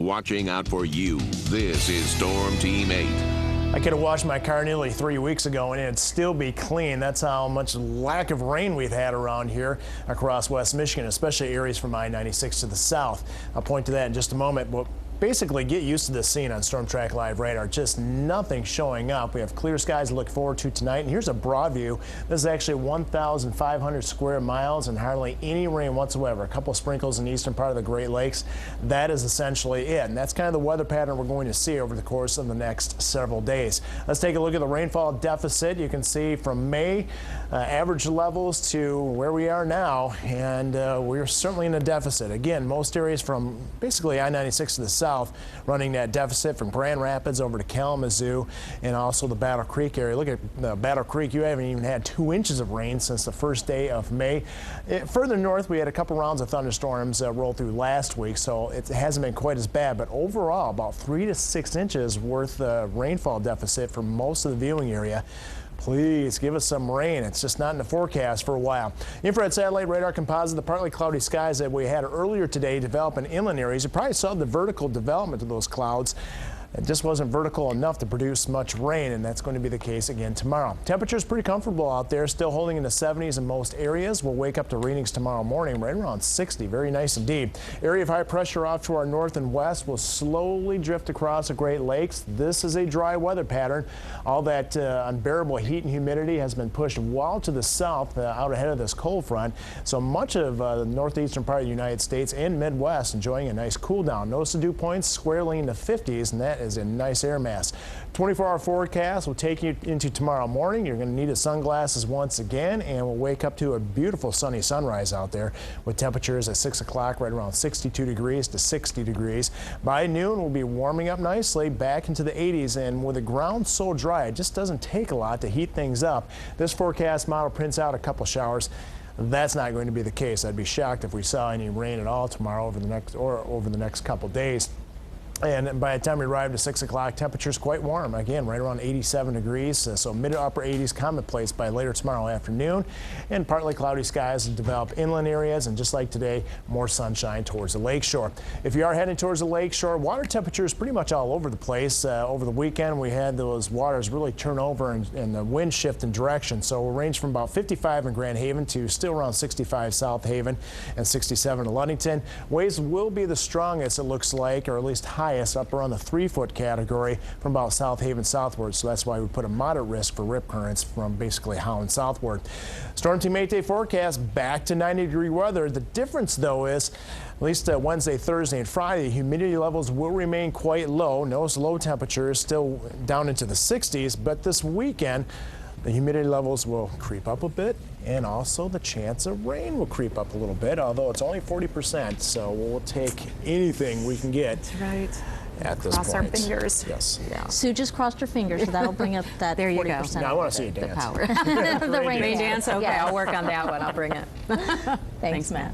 watching out for you. This is Storm Team 8. I could have washed my car nearly 3 weeks ago and it'd still be clean. That's how much lack of rain we've had around here across West Michigan, especially areas from I-96 to the south. I'll point to that in just a moment. But basically, get used to this scene on Storm Track Live radar. Just nothing showing up. We have clear skies to look forward to tonight. And here's a broad view. This is actually 1,500 square miles and hardly any rain whatsoever. A couple sprinkles in the eastern part of the Great Lakes. That is essentially it. And that's kind of the weather pattern we're going to see over the course of the next several days. Let's take a look at the rainfall deficit. You can see from May average levels to where we are now. And we're certainly in a deficit. Again, most areas from basically I-96 to the south running that deficit from Grand Rapids over to Kalamazoo and also the Battle Creek area. Look at Battle Creek. You haven't even had 2 inches of rain since the first day of May. Further north, we had a couple rounds of thunderstorms roll through last week, so it hasn't been quite as bad. But overall, about 3 to 6 inches worth of rainfall deficit for most of the viewing area. Please give us some rain. It's just not in the forecast for a while. Infrared satellite radar composite, the partly cloudy skies that we had earlier today develop in inland areas. You probably saw the vertical development of those clouds. It just wasn't vertical enough to produce much rain, and that's going to be the case again tomorrow. Temperature's pretty comfortable out there, still holding in the 70s in most areas. We'll wake up to readings tomorrow morning right around 60. Very nice indeed. Area of high pressure off to our north and west will slowly drift across the Great Lakes. This is a dry weather pattern. All that unbearable heat and humidity has been pushed well to the south out ahead of this cold front. So much of the northeastern part of the United States and Midwest enjoying a nice cool down. Notice the dew points squarely in the 50s, and that is a nice air mass. 24-hour forecast will take you into tomorrow morning. You're going to need a sunglasses once again, and we'll wake up to a beautiful sunny sunrise out there with temperatures at 6 o'clock right around 62 degrees to 60 degrees. By noon, we'll be warming up nicely back into the 80s, and with the ground so dry, it just doesn't take a lot to heat things up. This forecast model prints out a couple showers. That's not going to be the case. I'd be shocked if we saw any rain at all tomorrow over the next couple days. And by the time we arrive to 6 o'clock, temperature's quite warm. Again, right around 87 degrees, so mid to upper 80s commonplace by later tomorrow afternoon. And partly cloudy skies develop inland areas, and just like today, more sunshine towards the lakeshore. If you are heading towards the lakeshore, water temperature is pretty much all over the place. Over the weekend, we had those waters really turn over and the wind shift in direction. So we'll range from about 55 in Grand Haven to still around 65 South Haven and 67 in Ludington. Waves will be the strongest, it looks like, or at least highest up around the 3-foot category from about South Haven southward. So that's why we put a moderate risk for rip currents from basically Holland southward. Storm Team 8-day forecast back to 90-degree weather. The difference, though, is at least Wednesday, Thursday, and Friday, humidity levels will remain quite low. Notice low temperatures still down into the 60s, but this weekend, the humidity levels will creep up a bit, and also the chance of rain will creep up a little bit, although it's only 40%, so we'll take anything we can get. That's right. At this point. Cross our fingers. Yes. Yeah. Sue just crossed her fingers, so that'll bring up that There you 40%. go. Now I want to see you the dance. power. The rain Rain dance? Okay, Yes. I'll work on that one. I'll bring it. Thanks, Matt.